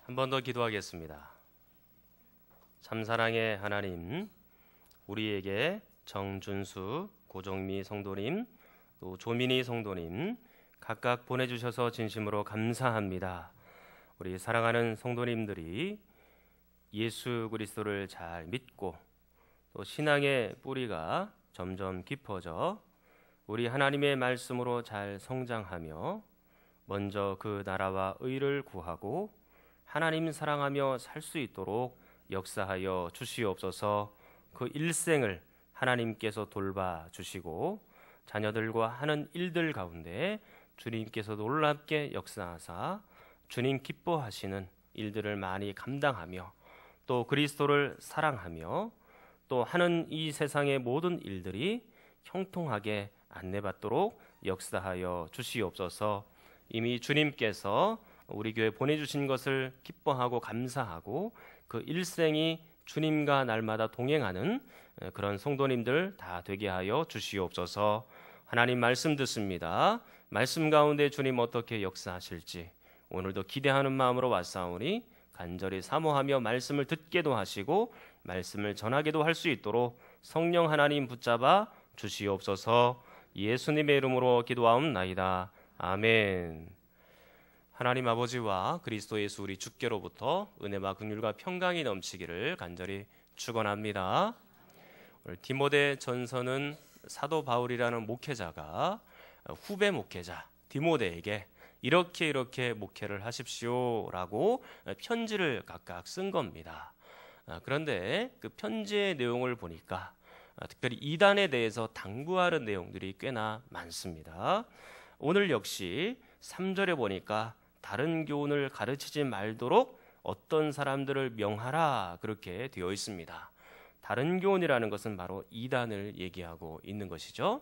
한 번 더 기도하겠습니다. 참사랑의 하나님, 우리에게 정준수, 고정미 성도님, 또 조민희 성도님 각각 보내주셔서 진심으로 감사합니다. 우리 사랑하는 성도님들이 예수 그리스도를 잘 믿고 또 신앙의 뿌리가 점점 깊어져 우리 하나님의 말씀으로 잘 성장하며 먼저 그 나라와 의를 구하고 하나님 사랑하며 살 수 있도록 역사하여 주시옵소서. 그 일생을 하나님께서 돌봐 주시고 자녀들과 하는 일들 가운데 주님께서 놀랍게 역사하사 주님 기뻐하시는 일들을 많이 감당하며 또 그리스도를 사랑하며 또 하는 이 세상의 모든 일들이 형통하게 안내받도록 역사하여 주시옵소서. 이미 주님께서 우리 교회 보내주신 것을 기뻐하고 감사하고 그 일생이 주님과 날마다 동행하는 그런 성도님들 다 되게 하여 주시옵소서. 하나님 말씀 듣습니다. 말씀 가운데 주님 어떻게 역사하실지 오늘도 기대하는 마음으로 왔사오니 간절히 사모하며 말씀을 듣게도 하시고 말씀을 전하게도 할 수 있도록 성령 하나님 붙잡아 주시옵소서. 예수님의 이름으로 기도하옵나이다. 아멘. 하나님 아버지와 그리스도 예수 우리 주께로부터 은혜와 긍휼과 평강이 넘치기를 간절히 축원합니다. 오늘 디모데 전서는 사도 바울이라는 목회자가 후배 목회자 디모데에게 이렇게 목회를 하십시오라고 편지를 각각 쓴 겁니다. 그런데 그 편지의 내용을 보니까 특별히 이단에 대해서 당부하는 내용들이 꽤나 많습니다. 오늘 역시 3절에 보니까 다른 교훈을 가르치지 말도록 어떤 사람들을 명하라 그렇게 되어 있습니다. 다른 교훈이라는 것은 바로 이단을 얘기하고 있는 것이죠.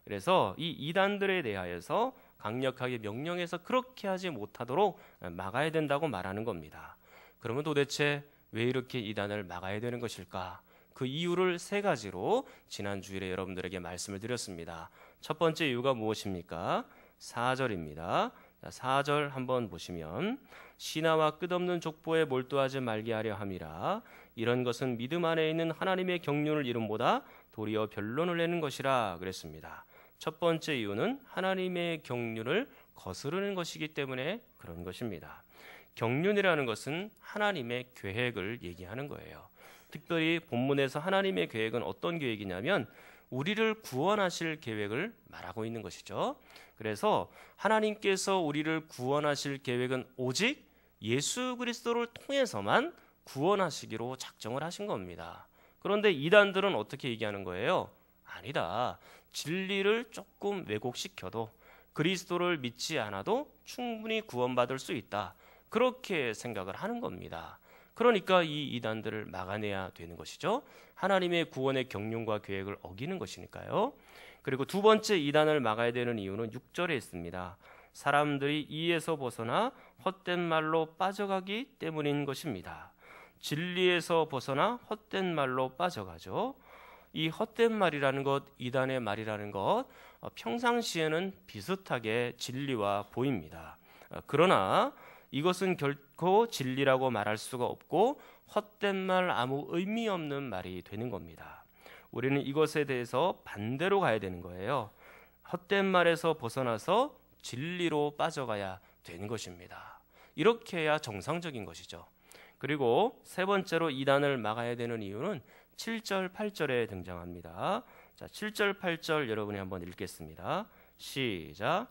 그래서 이 이단들에 대하여서 강력하게 명령해서 그렇게 하지 못하도록 막아야 된다고 말하는 겁니다. 그러면 도대체 왜 이렇게 이단을 막아야 되는 것일까? 그 이유를 3가지로 지난 주일에 여러분들에게 말씀을 드렸습니다. 첫 번째 이유가 무엇입니까? 4절입니다. 4절 한번 보시면 신하와 끝없는 족보에 몰두하지 말게 하려 함이라. 이런 것은 믿음 안에 있는 하나님의 경륜을 이름보다 도리어 변론을 내는 것이라 그랬습니다. 첫 번째 이유는 하나님의 경륜을 거스르는 것이기 때문에 그런 것입니다. 경륜이라는 것은 하나님의 계획을 얘기하는 거예요. 특별히 본문에서 하나님의 계획은 어떤 계획이냐면 우리를 구원하실 계획을 말하고 있는 것이죠. 그래서 하나님께서 우리를 구원하실 계획은 오직 예수 그리스도를 통해서만 구원하시기로 작정을 하신 겁니다. 그런데 이단들은 어떻게 얘기하는 거예요? 아니다. 진리를 조금 왜곡시켜도 그리스도를 믿지 않아도 충분히 구원받을 수 있다. 그렇게 생각을 하는 겁니다. 그러니까 이 이단들을 막아내야 되는 것이죠. 하나님의 구원의 경륜과 계획을 어기는 것이니까요. 그리고 두 번째 이단을 막아야 되는 이유는 6절에 있습니다. 사람들이 이에서 벗어나 헛된 말로 빠져가기 때문인 것입니다. 진리에서 벗어나 헛된 말로 빠져가죠. 이 헛된 말이라는 것, 이단의 말이라는 것 평상시에는 비슷하게 진리와 보입니다. 그러나 이것은 결코 진리라고 말할 수가 없고 헛된 말, 아무 의미 없는 말이 되는 겁니다. 우리는 이것에 대해서 반대로 가야 되는 거예요. 헛된 말에서 벗어나서 진리로 빠져가야 되는 것입니다. 이렇게 해야 정상적인 것이죠. 그리고 세 번째로 이단을 막아야 되는 이유는 7절, 8절에 등장합니다. 자, 7절, 8절 여러분이 한번 읽겠습니다. 시작.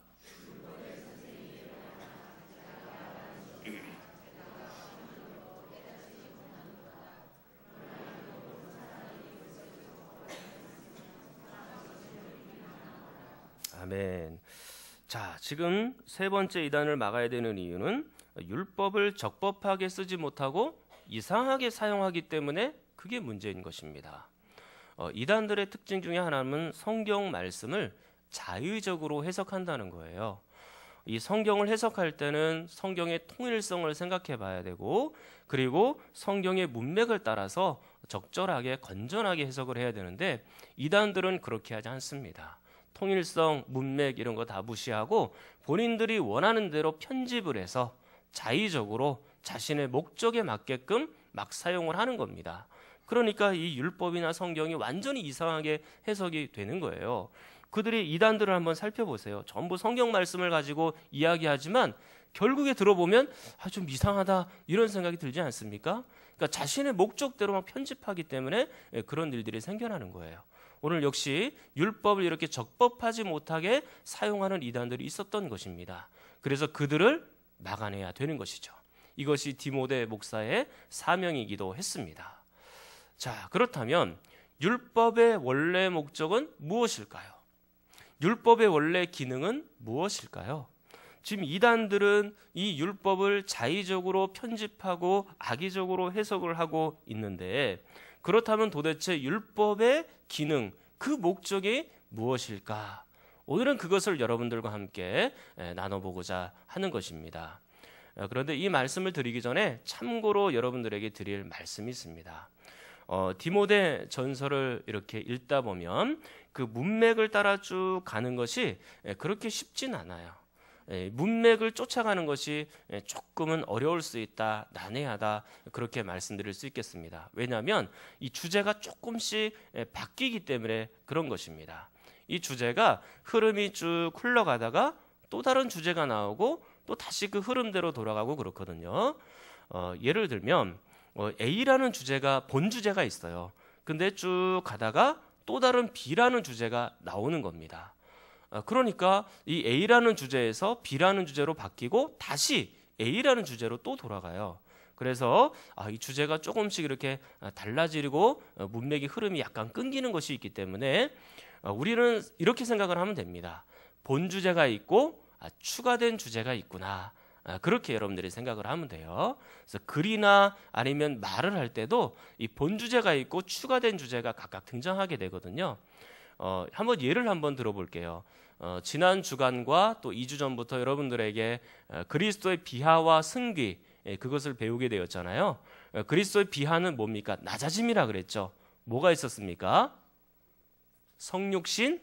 아멘. 자, 지금 세 번째 이단을 막아야 되는 이유는 율법을 적법하게 쓰지 못하고 이상하게 사용하기 때문에 그게 문제인 것입니다. 이단들의 특징 중에 하나는 성경 말씀을 자의적으로 해석한다는 거예요. 이 성경을 해석할 때는 성경의 통일성을 생각해 봐야 되고 그리고 성경의 문맥을 따라서 적절하게 건전하게 해석을 해야 되는데 이단들은 그렇게 하지 않습니다. 통일성, 문맥 이런 거 다 무시하고 본인들이 원하는 대로 편집을 해서 자의적으로 자신의 목적에 맞게끔 막 사용을 하는 겁니다. 그러니까 이 율법이나 성경이 완전히 이상하게 해석이 되는 거예요. 그들의 이단들을 한번 살펴보세요. 전부 성경 말씀을 가지고 이야기하지만 결국에 들어보면 좀 이상하다 이런 생각이 들지 않습니까? 그러니까 자신의 목적대로 막 편집하기 때문에 그런 일들이 생겨나는 거예요. 오늘 역시 율법을 이렇게 적법하지 못하게 사용하는 이단들이 있었던 것입니다. 그래서 그들을 막아내야 되는 것이죠. 이것이 디모데 목사의 사명이기도 했습니다. 자, 그렇다면 율법의 원래 목적은 무엇일까요? 율법의 원래 기능은 무엇일까요? 지금 이단들은 이 율법을 자의적으로 편집하고 악의적으로 해석을 하고 있는데, 그렇다면 도대체 율법의 기능, 그 목적이 무엇일까? 오늘은 그것을 여러분들과 함께 나눠보고자 하는 것입니다. 그런데 이 말씀을 드리기 전에 참고로 여러분들에게 드릴 말씀이 있습니다. 디모데 전서를 이렇게 읽다 보면 그 문맥을 따라 쭉 가는 것이 그렇게 쉽진 않아요. 문맥을 쫓아가는 것이 조금은 어려울 수 있다, 난해하다, 그렇게 말씀드릴 수 있겠습니다. 왜냐하면 이 주제가 조금씩 바뀌기 때문에 그런 것입니다. 이 주제가 흐름이 쭉 흘러가다가 또 다른 주제가 나오고 또 다시 그 흐름대로 돌아가고 그렇거든요. 예를 들면 A라는 주제가 본 주제가 있어요. 근데 쭉 가다가 또 다른 B라는 주제가 나오는 겁니다. 그러니까 이 A라는 주제에서 B라는 주제로 바뀌고 다시 A라는 주제로 또 돌아가요. 그래서 이 주제가 조금씩 이렇게 달라지고 문맥의 흐름이 약간 끊기는 것이 있기 때문에 우리는 이렇게 생각을 하면 됩니다. 본 주제가 있고 추가된 주제가 있구나. 그렇게 여러분들이 생각을 하면 돼요. 그래서 글이나 아니면 말을 할 때도 이 본 주제가 있고 추가된 주제가 각각 등장하게 되거든요. 한번 예를 한번 들어볼게요. 지난 주간과 또 2주 전부터 여러분들에게 그리스도의 비하와 승귀, 그것을 배우게 되었잖아요. 그리스도의 비하는 뭡니까? 낮아짐이라 그랬죠. 뭐가 있었습니까? 성육신,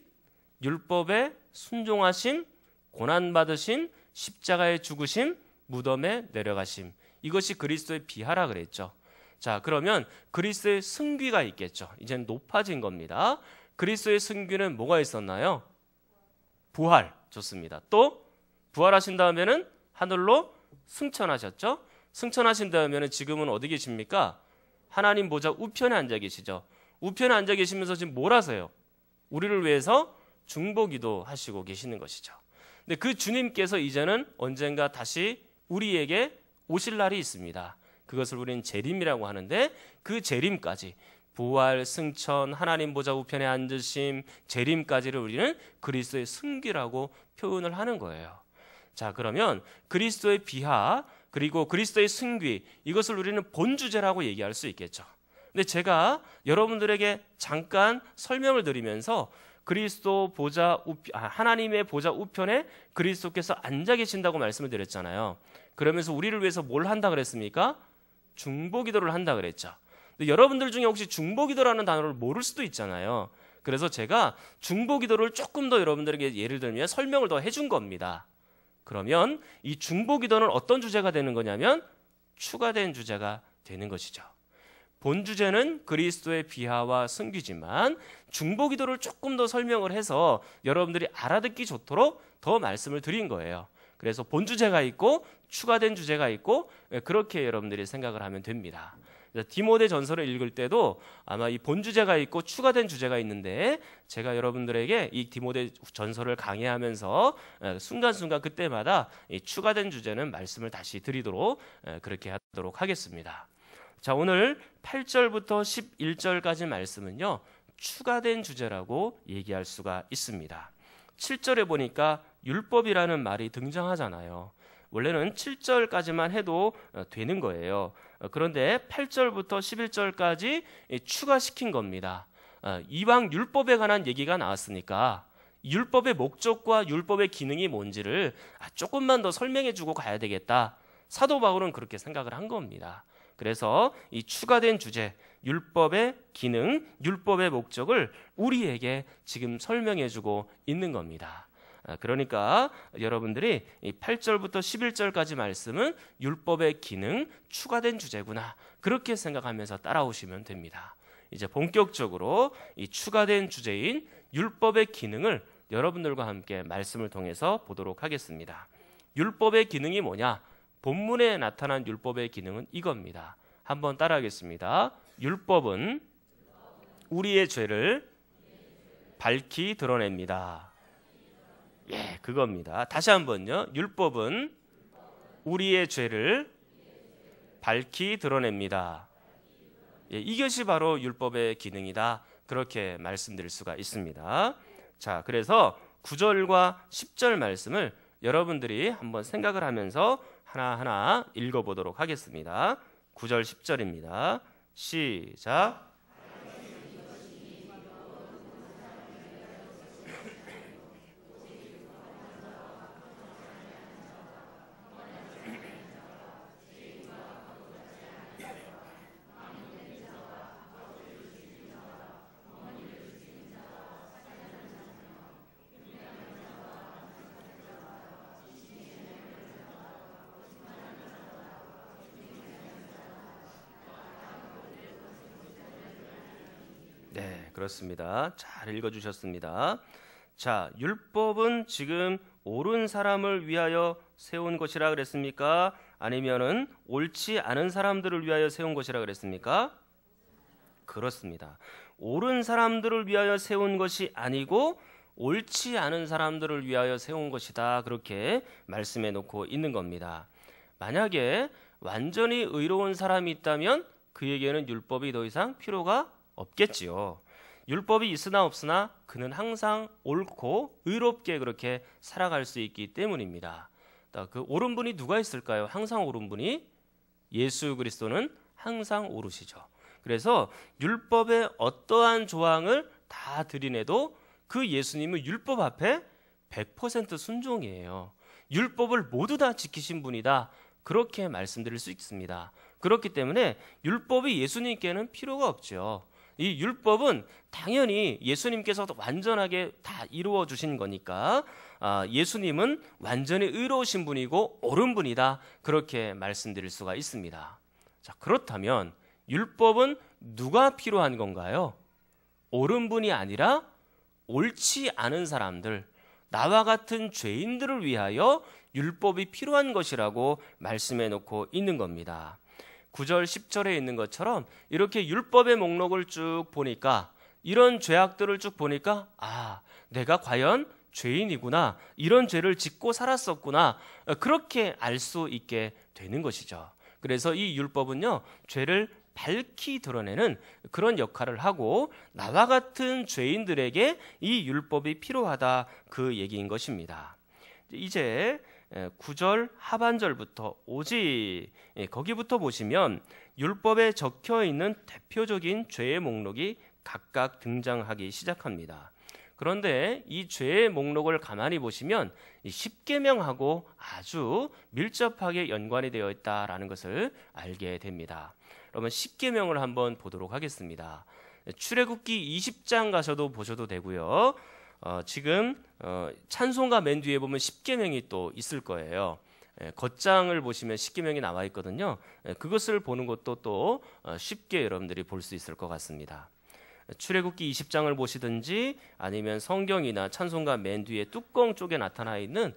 율법의 순종하심, 고난받으심, 십자가의 죽으심, 무덤에 내려가심. 이것이 그리스도의 비하라 그랬죠. 자, 그러면 그리스도의 승귀가 있겠죠. 이제는 높아진 겁니다. 그리스도의 승귀는 뭐가 있었나요? 부활. 좋습니다. 또 부활하신 다음에는 하늘로 승천하셨죠. 승천하신 다음에는 지금은 어디 계십니까? 하나님 보좌 우편에 앉아 계시죠. 우편에 앉아 계시면서 지금 뭘 하세요? 우리를 위해서 중보기도 하시고 계시는 것이죠. 근데 그 주님께서 이제는 언젠가 다시 우리에게 오실 날이 있습니다. 그것을 우리는 재림이라고 하는데, 그 재림까지, 부활, 승천, 하나님 보좌 우편에 앉으심, 재림까지를 우리는 그리스도의 승귀라고 표현을 하는 거예요. 자, 그러면 그리스도의 비하 그리고 그리스도의 승귀, 이것을 우리는 본 주제라고 얘기할 수 있겠죠. 근데 제가 여러분들에게 잠깐 설명을 드리면서 그리스도 보좌 하나님의 보좌 우편에 그리스도께서 앉아 계신다고 말씀을 드렸잖아요. 그러면서 우리를 위해서 뭘 한다 그랬습니까? 중보기도를 한다 그랬죠. 근데 여러분들 중에 혹시 중보기도라는 단어를 모를 수도 있잖아요. 그래서 제가 중보기도를 조금 더 여러분들에게 예를 들면 설명을 더 해준 겁니다. 그러면 이 중보기도는 어떤 주제가 되는 거냐면 추가된 주제가 되는 것이죠. 본 주제는 그리스도의 비하와 승귀지만 중보기도를 조금 더 설명을 해서 여러분들이 알아듣기 좋도록 더 말씀을 드린 거예요. 그래서 본 주제가 있고 추가된 주제가 있고 그렇게 여러분들이 생각을 하면 됩니다. 디모데 전서를 읽을 때도 아마 이 본 주제가 있고 추가된 주제가 있는데, 제가 여러분들에게 이 디모데 전서를 강의하면서 순간순간 그때마다 이 추가된 주제는 말씀을 다시 드리도록 그렇게 하도록 하겠습니다. 자, 오늘 8절부터 11절까지 말씀은요, 추가된 주제라고 얘기할 수가 있습니다. 7절에 보니까 율법이라는 말이 등장하잖아요. 원래는 7절까지만 해도 되는 거예요. 그런데 8절부터 11절까지 추가시킨 겁니다. 이왕 율법에 관한 얘기가 나왔으니까 율법의 목적과 율법의 기능이 뭔지를 조금만 더 설명해주고 가야 되겠다. 사도 바울은 그렇게 생각을 한 겁니다. 그래서 이 추가된 주제, 율법의 기능, 율법의 목적을 우리에게 지금 설명해주고 있는 겁니다. 그러니까 여러분들이 이 8절부터 11절까지 말씀은 율법의 기능, 추가된 주제구나, 그렇게 생각하면서 따라오시면 됩니다. 이제 본격적으로 이 추가된 주제인 율법의 기능을 여러분들과 함께 말씀을 통해서 보도록 하겠습니다. 율법의 기능이 뭐냐? 본문에 나타난 율법의 기능은 이겁니다. 한번 따라하겠습니다. 율법은 우리의 죄를 밝히 드러냅니다. 예, 그겁니다. 다시 한번요. 율법은 우리의 죄를 밝히 드러냅니다. 예, 이것이 바로 율법의 기능이다, 그렇게 말씀드릴 수가 있습니다. 자, 그래서 9절과 10절 말씀을 여러분들이 한번 생각을 하면서 하나하나 읽어보도록 하겠습니다. 9절 10절입니다. 시작. 네, 그렇습니다. 잘 읽어주셨습니다. 자, 율법은 지금 옳은 사람을 위하여 세운 것이라 그랬습니까? 아니면은 옳지 않은 사람들을 위하여 세운 것이라 그랬습니까? 그렇습니다. 옳은 사람들을 위하여 세운 것이 아니고 옳지 않은 사람들을 위하여 세운 것이다, 그렇게 말씀해 놓고 있는 겁니다. 만약에 완전히 의로운 사람이 있다면 그에게는 율법이 더 이상 필요가 없겠지요. 율법이 있으나 없으나 그는 항상 옳고 의롭게 그렇게 살아갈 수 있기 때문입니다. 그 옳은 분이 누가 있을까요? 항상 옳은 분이 예수 그리스도는 항상 옳으시죠. 그래서 율법의 어떠한 조항을 다 들이내도 그 예수님은 율법 앞에 100% 순종이에요. 율법을 모두 다 지키신 분이다, 그렇게 말씀드릴 수 있습니다. 그렇기 때문에 율법이 예수님께는 필요가 없죠. 이 율법은 당연히 예수님께서 완전하게 다 이루어 주신 거니까 예수님은 완전히 의로우신 분이고 옳은 분이다, 그렇게 말씀드릴 수가 있습니다. 자, 그렇다면 율법은 누가 필요한 건가요? 옳은 분이 아니라 옳지 않은 사람들, 나와 같은 죄인들을 위하여 율법이 필요한 것이라고 말씀해 놓고 있는 겁니다. 9절 10절에 있는 것처럼 이렇게 율법의 목록을 쭉 보니까, 이런 죄악들을 쭉 보니까, 아, 내가 과연 죄인이구나, 이런 죄를 짓고 살았었구나, 그렇게 알 수 있게 되는 것이죠. 그래서 이 율법은요, 죄를 밝히 드러내는 그런 역할을 하고 나와 같은 죄인들에게 이 율법이 필요하다, 그 얘기인 것입니다. 이제 9절 하반절부터 오직 거기부터 보시면 율법에 적혀 있는 대표적인 죄의 목록이 각각 등장하기 시작합니다. 그런데 이 죄의 목록을 가만히 보시면 이 십계명하고 아주 밀접하게 연관이 되어 있다라는 것을 알게 됩니다. 그러면 십계명을 한번 보도록 하겠습니다. 출애굽기 20장 가셔도 보셔도 되고요. 지금 찬송가 맨 뒤에 보면 십계명이 또 있을 거예요. 겉장을 보시면 십계명이 나와 있거든요. 그것을 보는 것도 또 쉽게 여러분들이 볼 수 있을 것 같습니다. 출애굽기 20장을 보시든지 아니면 성경이나 찬송가 맨 뒤에 뚜껑 쪽에 나타나 있는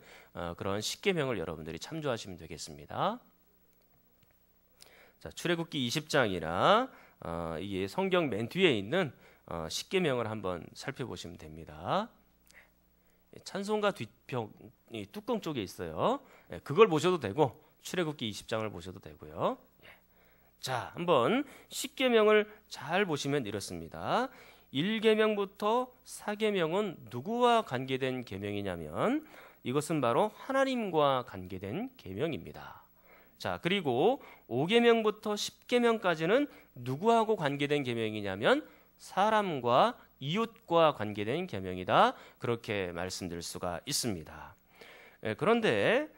그런 십계명을 여러분들이 참조하시면 되겠습니다. 자, 출애굽기 20장이나 이게 성경 맨 뒤에 있는 십계명을 한번 살펴보시면 됩니다. 찬송가 뒷평 뚜껑 쪽에 있어요. 그걸 보셔도 되고 출애굽기 20장을 보셔도 되고요. 자, 한번 십계명을 잘 보시면 이렇습니다. 1계명부터 4계명은 누구와 관계된 계명이냐면 이것은 바로 하나님과 관계된 계명입니다. 자, 그리고 5계명부터 10계명까지는 누구하고 관계된 계명이냐면 사람과 이웃과 관계된 계명이다, 그렇게 말씀드릴 수가 있습니다. 그런데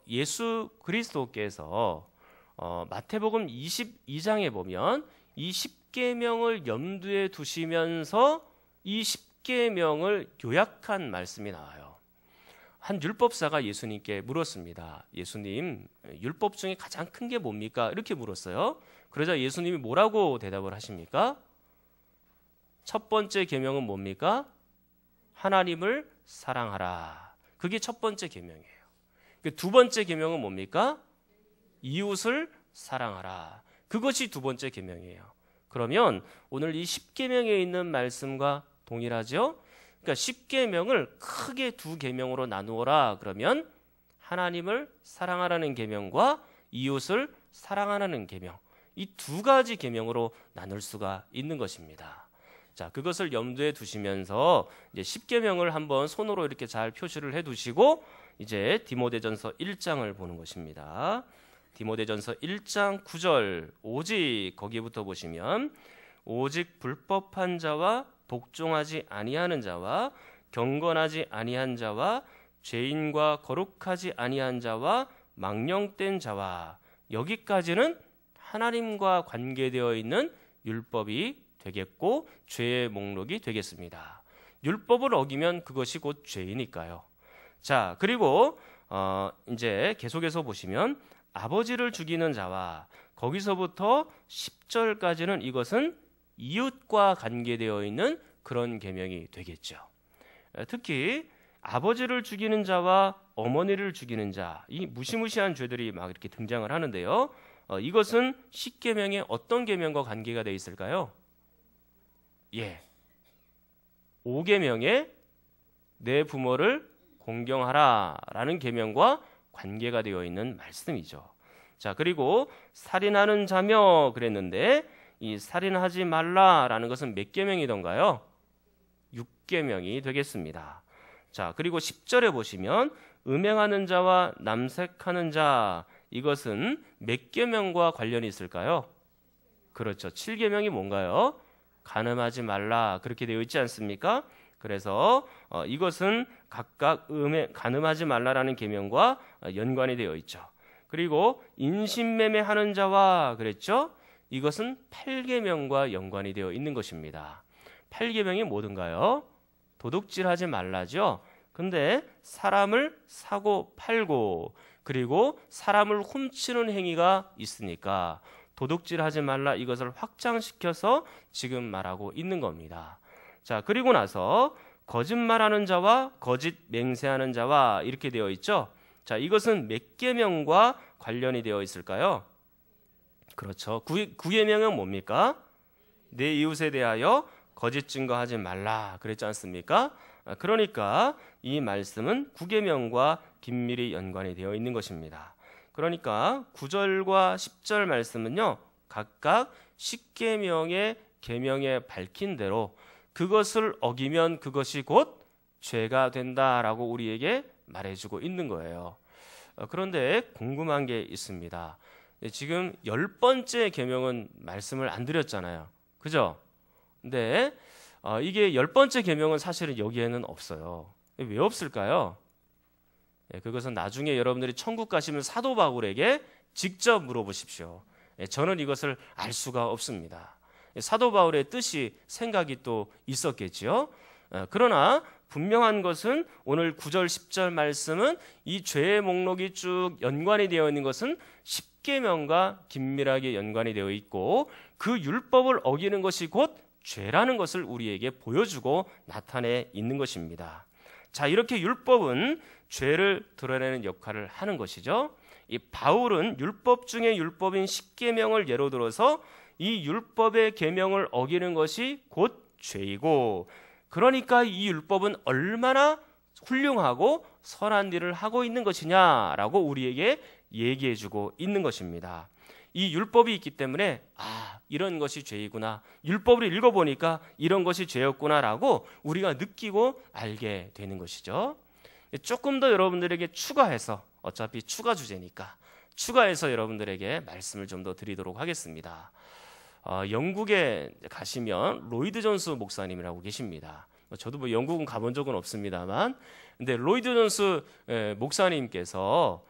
예수 그리스도께서 마태복음 22장에 보면 이 10계명을 염두에 두시면서 이 10계명을 요약한 말씀이 나와요. 한 율법사가 예수님께 물었습니다. 예수님, 율법 중에 가장 큰 게 뭡니까? 이렇게 물었어요. 그러자 예수님이 뭐라고 대답을 하십니까? 첫 번째 계명은 뭡니까? 하나님을 사랑하라. 그게 첫 번째 계명이에요. 두 번째 계명은 뭡니까? 이웃을 사랑하라. 그것이 두 번째 계명이에요. 그러면 오늘 이 10계명에 있는 말씀과 동일하죠? 그러니까 10계명을 크게 두 계명으로 나누어라. 그러면 하나님을 사랑하라는 계명과 이웃을 사랑하라는 계명, 이 두 가지 계명으로 나눌 수가 있는 것입니다. 자, 그것을 염두에 두시면서 이제 10계명을 한번 손으로 이렇게 잘 표시를 해 두시고 이제 디모데전서 1장을 보는 것입니다. 디모데전서 1장 9절 오직 거기부터 보시면 오직 불법한 자와 복종하지 아니하는 자와 경건하지 아니한 자와 죄인과 거룩하지 아니한 자와 망령된 자와 여기까지는 하나님과 관계되어 있는 율법이 되겠고 죄의 목록이 되겠습니다. 율법을 어기면 그것이 곧 죄이니까요. 자, 그리고 이제 계속해서 보시면 아버지를 죽이는 자와 거기서부터 10절까지는 이것은 이웃과 관계되어 있는 그런 계명이 되겠죠. 특히 아버지를 죽이는 자와 어머니를 죽이는 자, 이 무시무시한 죄들이 막 이렇게 등장을 하는데요. 이것은 10계명의 어떤 계명과 관계가 되어 있을까요? 5계명에 내 부모를 공경하라 라는 계명과 관계가 되어 있는 말씀이죠. 자, 그리고 살인하는 자며 그랬는데 이 살인하지 말라라는 것은 몇 계명이던가요? 6계명이 되겠습니다. 자, 그리고 10절에 보시면 음행하는 자와 남색하는 자, 이것은 몇 계명과 관련이 있을까요? 그렇죠. 7계명이 뭔가요? 간음하지 말라 그렇게 되어 있지 않습니까? 그래서 이것은 각각 간음하지 말라라는 계명과 연관이 되어 있죠. 그리고 인신매매하는 자와 그랬죠? 이것은 8계명과 연관이 되어 있는 것입니다. 8계명이 뭐든가요? 도둑질하지 말라죠. 근데 사람을 사고 팔고 그리고 사람을 훔치는 행위가 있으니까 도둑질하지 말라 이것을 확장시켜서 지금 말하고 있는 겁니다. 자, 그리고 나서 거짓말하는 자와 거짓 맹세하는 자와 이렇게 되어 있죠. 자, 이것은 몇 계명과 관련이 되어 있을까요? 그렇죠. 9계명은 뭡니까? 내 이웃에 대하여 거짓 증거하지 말라 그랬지 않습니까? 그러니까 이 말씀은 9계명과 긴밀히 연관이 되어 있는 것입니다. 그러니까 9절과 10절 말씀은요, 각각 10계명의 계명에 밝힌 대로 그것을 어기면 그것이 곧 죄가 된다라고 우리에게 말해주고 있는 거예요. 그런데 궁금한 게 있습니다. 지금 10번째 계명은 말씀을 안 드렸잖아요. 그죠? 근데 이게 10번째 계명은 사실은 여기에는 없어요. 왜 없을까요? 그것은 나중에 여러분들이 천국 가시면 사도 바울에게 직접 물어보십시오. 저는 이것을 알 수가 없습니다. 사도 바울의 뜻이 생각이 또 있었겠지요. 그러나 분명한 것은 오늘 9절 10절 말씀은 이 죄의 목록이 쭉 연관이 되어 있는 것은 10계명과 긴밀하게 연관이 되어 있고 그 율법을 어기는 것이 곧 죄라는 것을 우리에게 보여주고 나타내 있는 것입니다. 자, 이렇게 율법은 죄를 드러내는 역할을 하는 것이죠. 이 바울은 율법 중에 율법인 10계명을 예로 들어서 이 율법의 계명을 어기는 것이 곧 죄이고 그러니까 이 율법은 얼마나 훌륭하고 선한 일을 하고 있는 것이냐라고 우리에게 얘기해주고 있는 것입니다. 이 율법이 있기 때문에 이런 것이 죄이구나. 율법을 읽어보니까 이런 것이 죄였구나라고 우리가 느끼고 알게 되는 것이죠. 조금 더 여러분들에게 추가해서 어차피 추가 주제니까 추가해서 여러분들에게 말씀을 좀 더 드리도록 하겠습니다. 영국에 가시면 로이드 존스 목사님이라고 계십니다. 저도 뭐 영국은 가본 적은 없습니다만, 근데 로이드 존스 목사님께서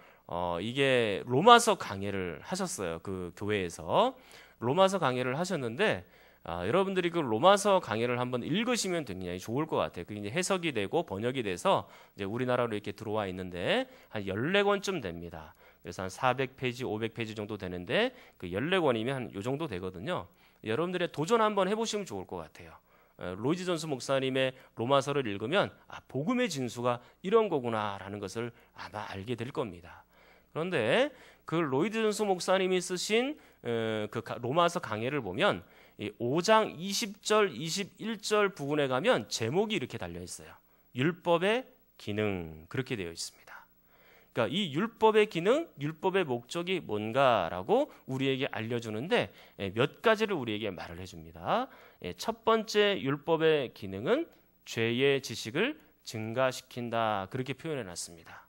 이게 로마서 강해를 하셨어요. 그 교회에서 로마서 강해를 하셨는데 여러분들이 그 로마서 강해를 한번 읽으시면 굉장히 좋을 것 같아요. 그게 이제 해석이 되고 번역이 돼서 이제 우리나라로 이렇게 들어와 있는데 한 14권쯤 됩니다. 그래서 한 400페이지, 500페이지 정도 되는데 그 14권이면 한 요 정도 되거든요. 여러분들의 도전 한번 해보시면 좋을 것 같아요. 로이드 존스 목사님의 로마서를 읽으면 복음의 진수가 이런 거구나라는 것을 아마 알게 될 겁니다. 그런데 그 로이드 존스 목사님이 쓰신 그 로마서 강해를 보면 5장 20절, 21절 부분에 가면 제목이 이렇게 달려 있어요. 율법의 기능, 그렇게 되어 있습니다. 그러니까 이 율법의 기능, 율법의 목적이 뭔가라고 우리에게 알려주는데 몇 가지를 우리에게 말을 해줍니다. 첫 번째 율법의 기능은 죄의 지식을 증가시킨다, 그렇게 표현해놨습니다.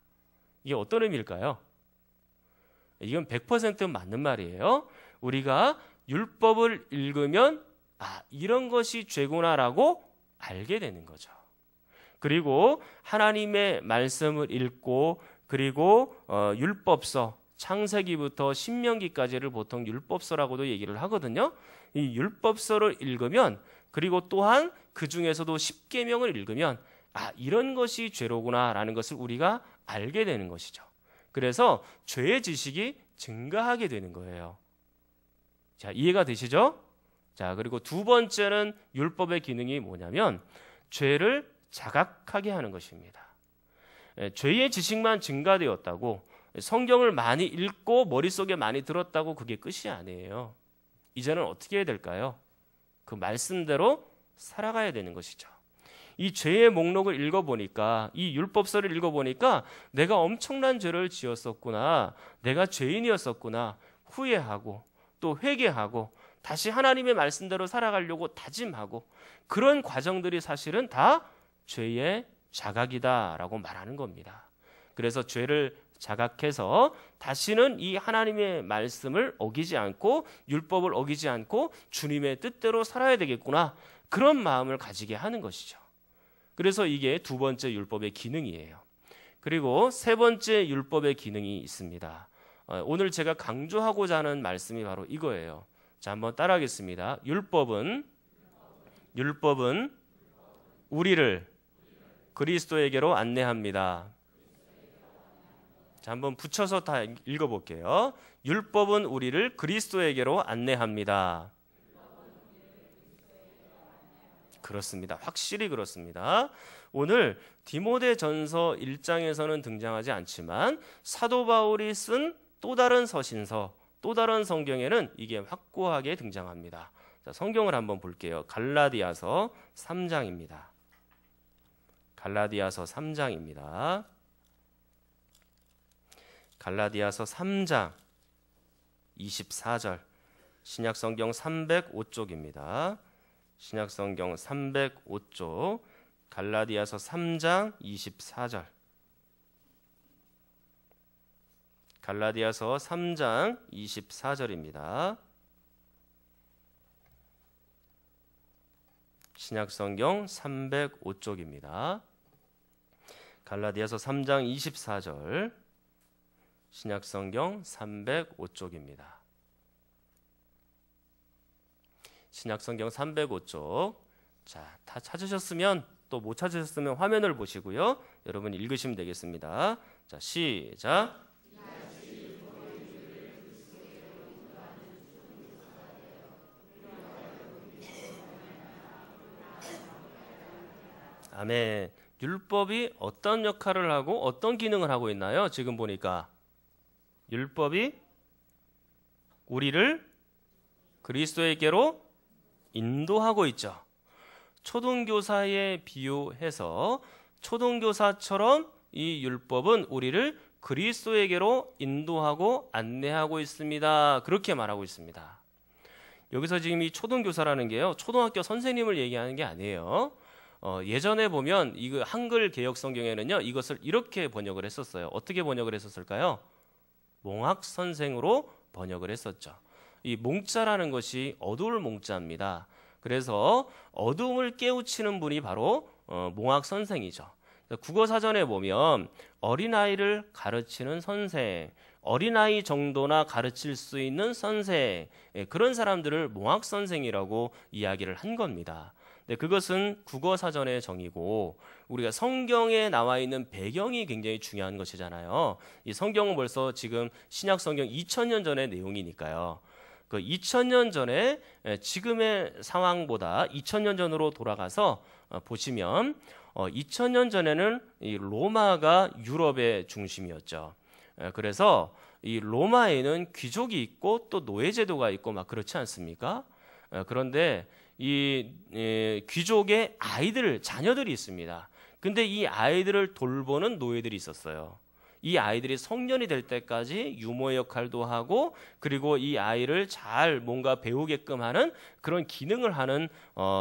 이게 어떤 의미일까요? 이건 100% 맞는 말이에요. 우리가 율법을 읽으면 이런 것이 죄구나라고 알게 되는 거죠. 그리고 하나님의 말씀을 읽고 그리고 율법서, 창세기부터 신명기까지를 보통 율법서라고도 얘기를 하거든요. 이 율법서를 읽으면 그리고 또한 그 중에서도 십계명을 읽으면 이런 것이 죄로구나라는 것을 우리가 알게 되는 것이죠. 그래서 죄의 지식이 증가하게 되는 거예요. 자, 이해가 되시죠? 자, 그리고 두 번째는 율법의 기능이 뭐냐면 죄를 자각하게 하는 것입니다. 죄의 지식만 증가되었다고, 성경을 많이 읽고 머릿속에 많이 들었다고 그게 끝이 아니에요. 이제는 어떻게 해야 될까요? 그 말씀대로 살아가야 되는 것이죠. 이 죄의 목록을 읽어보니까, 이 율법서를 읽어보니까 내가 엄청난 죄를 지었었구나, 내가 죄인이었었구나, 후회하고 또 회개하고 다시 하나님의 말씀대로 살아가려고 다짐하고, 그런 과정들이 사실은 다 죄의 자각이다라고 말하는 겁니다. 그래서 죄를 자각해서 다시는 이 하나님의 말씀을 어기지 않고 율법을 어기지 않고 주님의 뜻대로 살아야 되겠구나, 그런 마음을 가지게 하는 것이죠. 그래서 이게 두 번째 율법의 기능이에요. 그리고 세 번째 율법의 기능이 있습니다. 오늘 제가 강조하고자 하는 말씀이 바로 이거예요. 자, 한번 따라하겠습니다. 율법은 우리를 그리스도에게로 안내합니다. 자, 한번 붙여서 다 읽어볼게요. 율법은 우리를 그리스도에게로 안내합니다. 그렇습니다. 확실히 그렇습니다. 오늘 디모데전서 1장에서는 등장하지 않지만 사도 바울이 쓴 또 다른 서신서, 또 다른 성경에는 이게 확고하게 등장합니다. 자, 성경을 한번 볼게요. 갈라디아서 3장입니다. 갈라디아서 3장입니다. 갈라디아서 3장 24절, 신약성경 305쪽입니다. 신약성경 305쪽, 갈라디아서 3장 24절. 갈라디아서 3장 24절입니다. 신약성경 305쪽입니다. 갈라디아서 3장 24절, 신약성경 305쪽입니다. 신약성경 305쪽. 자, 다 찾으셨으면, 또 못 찾으셨으면 화면을 보시고요. 여러분 읽으시면 되겠습니다. 자, 시작. 아멘. 율법이 어떤 역할을 하고 어떤 기능을 하고 있나요? 지금 보니까 율법이 우리를 그리스도에게로 인도하고 있죠. 초등교사에 비유해서 초등교사처럼 이 율법은 우리를 그리스도에게로 인도하고 안내하고 있습니다. 그렇게 말하고 있습니다. 여기서 지금 이 초등교사라는 게요, 초등학교 선생님을 얘기하는 게 아니에요. 예전에 보면 이 한글 개역 성경에는요, 이것을 이렇게 번역을 했었어요. 어떻게 번역을 했었을까요? 몽학 선생으로 번역을 했었죠. 이 몽자라는 것이 어두울 몽자입니다. 그래서 어둠을 깨우치는 분이 바로 몽학 선생이죠. 국어 사전에 보면 어린아이를 가르치는 선생, 어린아이 정도나 가르칠 수 있는 선생, 그런 사람들을 몽학선생이라고 이야기를 한 겁니다. 네, 그것은 국어사전의 정의고 우리가 성경에 나와 있는 배경이 굉장히 중요한 것이잖아요. 이 성경은 벌써 지금 신약 성경 2000년 전의 내용이니까요. 그 2000년 전에 지금의 상황보다 2000년 전으로 돌아가서 보시면 2000년 전에는 이 로마가 유럽의 중심이었죠. 그래서 이 로마에는 귀족이 있고 또 노예제도가 있고 막 그렇지 않습니까? 그런데 이 귀족의 아이들, 자녀들이 있습니다. 근데 이 아이들을 돌보는 노예들이 있었어요. 이 아이들이 성년이 될 때까지 유모의 역할도 하고 그리고 이 아이를 잘 뭔가 배우게끔 하는 그런 기능을 하는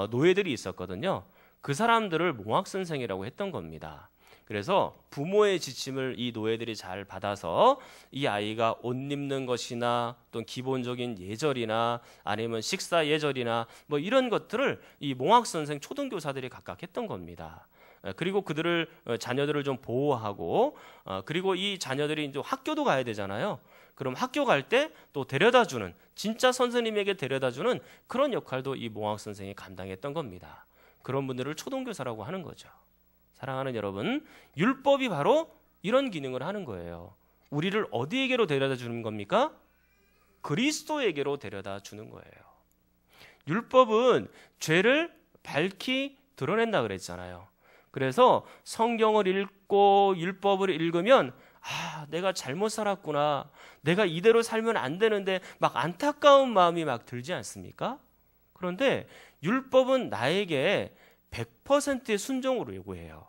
노예들이 있었거든요. 그 사람들을 몽학선생이라고 했던 겁니다. 그래서 부모의 지침을 이 노예들이 잘 받아서 이 아이가 옷 입는 것이나 또 기본적인 예절이나 아니면 식사 예절이나 뭐 이런 것들을 이 몽학선생 초등교사들이 각각 했던 겁니다. 그리고 그들을 자녀들을 좀 보호하고 그리고 이 자녀들이 이제 학교도 가야 되잖아요. 그럼 학교 갈 때 또 데려다주는 진짜 선생님에게 데려다주는 그런 역할도 이 몽학선생이 감당했던 겁니다. 그런 분들을 초등교사라고 하는 거죠. 사랑하는 여러분, 율법이 바로 이런 기능을 하는 거예요. 우리를 어디에게로 데려다 주는 겁니까? 그리스도에게로 데려다 주는 거예요. 율법은 죄를 밝히 드러낸다 그랬잖아요. 그래서 성경을 읽고 율법을 읽으면 내가 잘못 살았구나. 내가 이대로 살면 안 되는데 막 안타까운 마음이 막 들지 않습니까? 그런데 율법은 나에게 100%의 순종으로 요구해요.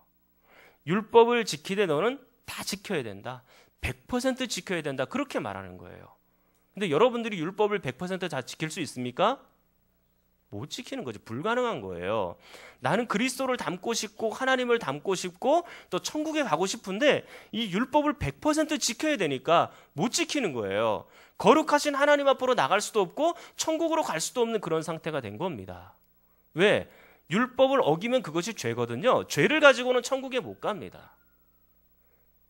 율법을 지키되 너는 다 지켜야 된다. 100% 지켜야 된다. 그렇게 말하는 거예요. 근데 여러분들이 율법을 100% 다 지킬 수 있습니까? 못 지키는 거죠. 불가능한 거예요. 나는 그리스도를 닮고 싶고 하나님을 닮고 싶고 또 천국에 가고 싶은데 이 율법을 100% 지켜야 되니까 못 지키는 거예요. 거룩하신 하나님 앞으로 나갈 수도 없고 천국으로 갈 수도 없는 그런 상태가 된 겁니다. 왜? 율법을 어기면 그것이 죄거든요. 죄를 가지고는 천국에 못 갑니다.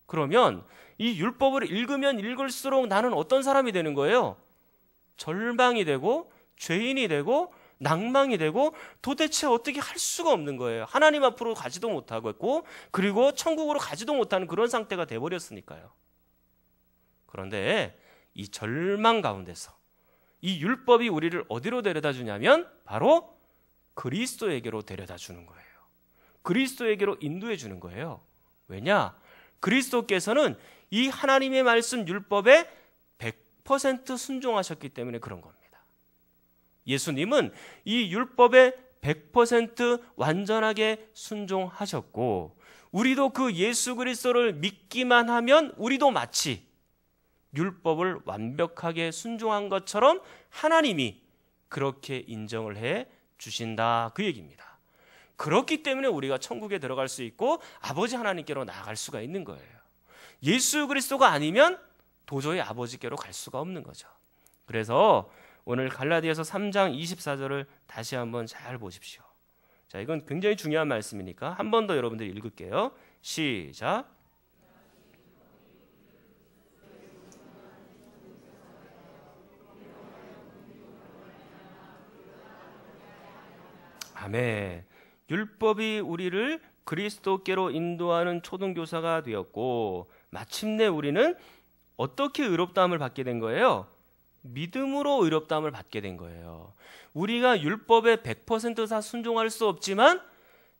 그러면 이 율법을 읽으면 읽을수록 나는 어떤 사람이 되는 거예요? 절망이 되고 죄인이 되고 낭망이 되고 도대체 어떻게 할 수가 없는 거예요. 하나님 앞으로 가지도 못하고 있고 그리고 천국으로 가지도 못하는 그런 상태가 돼버렸으니까요. 그런데 이 절망 가운데서 이 율법이 우리를 어디로 데려다 주냐면 바로 그리스도에게로 데려다 주는 거예요. 그리스도에게로 인도해 주는 거예요. 왜냐? 그리스도께서는 이 하나님의 말씀 율법에 100% 순종하셨기 때문에 그런 겁니다. 예수님은 이 율법에 100% 완전하게 순종하셨고 우리도 그 예수 그리스도를 믿기만 하면 우리도 마치 율법을 완벽하게 순종한 것처럼 하나님이 그렇게 인정을 해 주신다 그 얘기입니다. 그렇기 때문에 우리가 천국에 들어갈 수 있고 아버지 하나님께로 나아갈 수가 있는 거예요. 예수 그리스도가 아니면 도저히 아버지께로 갈 수가 없는 거죠. 그래서 오늘 갈라디아서 3장 24절을 다시 한번 잘 보십시오. 자, 이건 굉장히 중요한 말씀이니까 한 번 더 여러분들이 읽을게요. 시작. 아멘. 율법이 우리를 그리스도께로 인도하는 초등교사가 되었고 마침내 우리는 어떻게 의롭다함을 받게 된 거예요? 믿음으로 의롭다함을 받게 된 거예요. 우리가 율법에 100% 다 순종할 수 없지만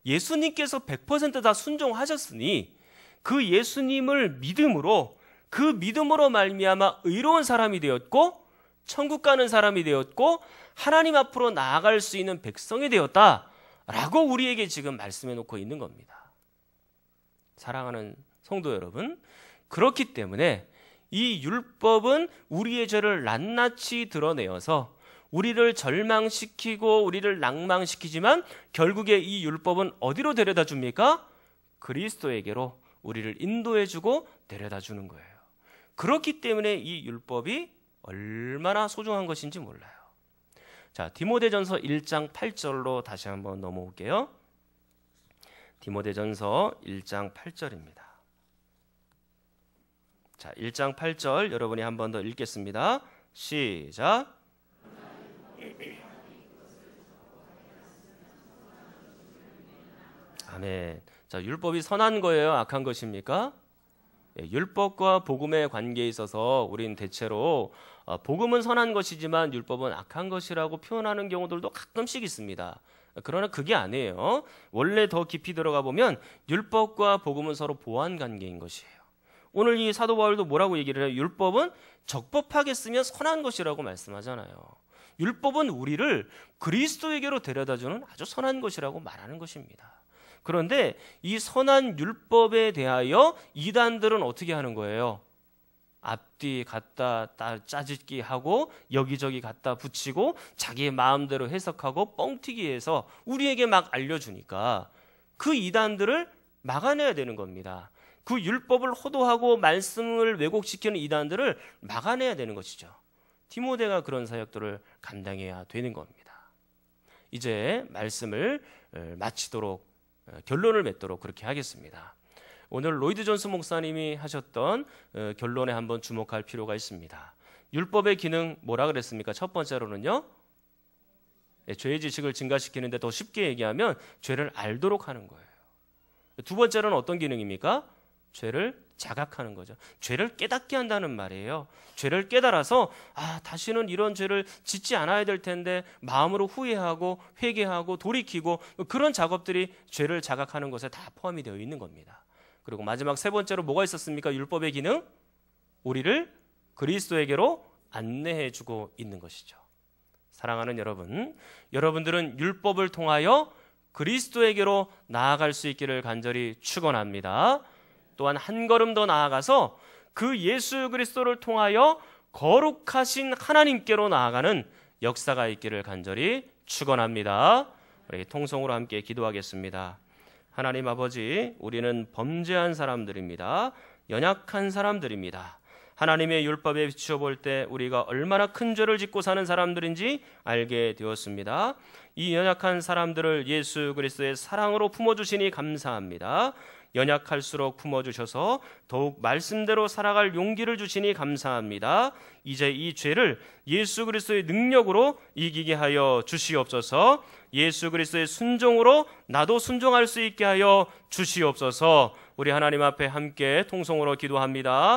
예수님께서 100% 다 순종하셨으니 그 예수님을 믿음으로 그 믿음으로 말미암아 의로운 사람이 되었고 천국 가는 사람이 되었고 하나님 앞으로 나아갈 수 있는 백성이 되었다라고 우리에게 지금 말씀해 놓고 있는 겁니다. 사랑하는 성도 여러분, 그렇기 때문에 이 율법은 우리의 죄를 낱낱이 드러내어서 우리를 절망시키고 우리를 낭망시키지만 결국에 이 율법은 어디로 데려다 줍니까? 그리스도에게로 우리를 인도해주고 데려다 주는 거예요. 그렇기 때문에 이 율법이 얼마나 소중한 것인지 몰라요. 자, 디모데전서 1장 8절로 다시 한번 넘어올게요. 디모데전서 1장 8절입니다. 자, 1장 8절 여러분이 한 번 더 읽겠습니다. 시작. 아멘. 자, 율법이 선한 거예요, 악한 것입니까? 율법과 복음의 관계에 있어서 우리는 대체로 복음은 선한 것이지만 율법은 악한 것이라고 표현하는 경우들도 가끔씩 있습니다. 그러나 그게 아니에요. 원래 더 깊이 들어가 보면 율법과 복음은 서로 보완 관계인 것이에요. 오늘 이 사도 바울도 뭐라고 얘기를 해요? 율법은 적법하게 쓰면 선한 것이라고 말씀하잖아요. 율법은 우리를 그리스도에게로 데려다주는 아주 선한 것이라고 말하는 것입니다. 그런데 이 선한 율법에 대하여 이단들은 어떻게 하는 거예요? 앞뒤 갖다 짜집기 하고 여기저기 갖다 붙이고 자기의 마음대로 해석하고 뻥튀기 해서 우리에게 막 알려주니까 그 이단들을 막아내야 되는 겁니다. 그 율법을 호도하고 말씀을 왜곡시키는 이단들을 막아내야 되는 것이죠. 디모데가 그런 사역들을 감당해야 되는 겁니다. 이제 말씀을 마치도록 결론을 맺도록 그렇게 하겠습니다. 오늘 로이드 존스 목사님이 하셨던 결론에 한번 주목할 필요가 있습니다. 율법의 기능 뭐라 그랬습니까? 첫 번째로는요, 죄의 지식을 증가시키는데 더 쉽게 얘기하면 죄를 알도록 하는 거예요. 두 번째로는 어떤 기능입니까? 죄를 자각하는 거죠. 죄를 깨닫게 한다는 말이에요. 죄를 깨달아서 다시는 이런 죄를 짓지 않아야 될 텐데 마음으로 후회하고 회개하고 돌이키고 그런 작업들이 죄를 자각하는 것에 다 포함이 되어 있는 겁니다. 그리고 마지막 세 번째로 뭐가 있었습니까? 율법의 기능? 우리를 그리스도에게로 안내해주고 있는 것이죠. 사랑하는 여러분, 여러분들은 율법을 통하여 그리스도에게로 나아갈 수 있기를 간절히 축원합니다. 또한 한 걸음 더 나아가서 그 예수 그리스도를 통하여 거룩하신 하나님께로 나아가는 역사가 있기를 간절히 축원합니다. 우리 통성으로 함께 기도하겠습니다. 하나님 아버지, 우리는 범죄한 사람들입니다. 연약한 사람들입니다. 하나님의 율법에 비추어 볼 때 우리가 얼마나 큰 죄를 짓고 사는 사람들인지 알게 되었습니다. 이 연약한 사람들을 예수 그리스도의 사랑으로 품어주시니 감사합니다. 연약할수록 품어주셔서 더욱 말씀대로 살아갈 용기를 주시니 감사합니다. 이제 이 죄를 예수 그리스도의 능력으로 이기게 하여 주시옵소서. 예수 그리스도의 순종으로 나도 순종할 수 있게 하여 주시옵소서. 우리 하나님 앞에 함께 통성으로 기도합니다.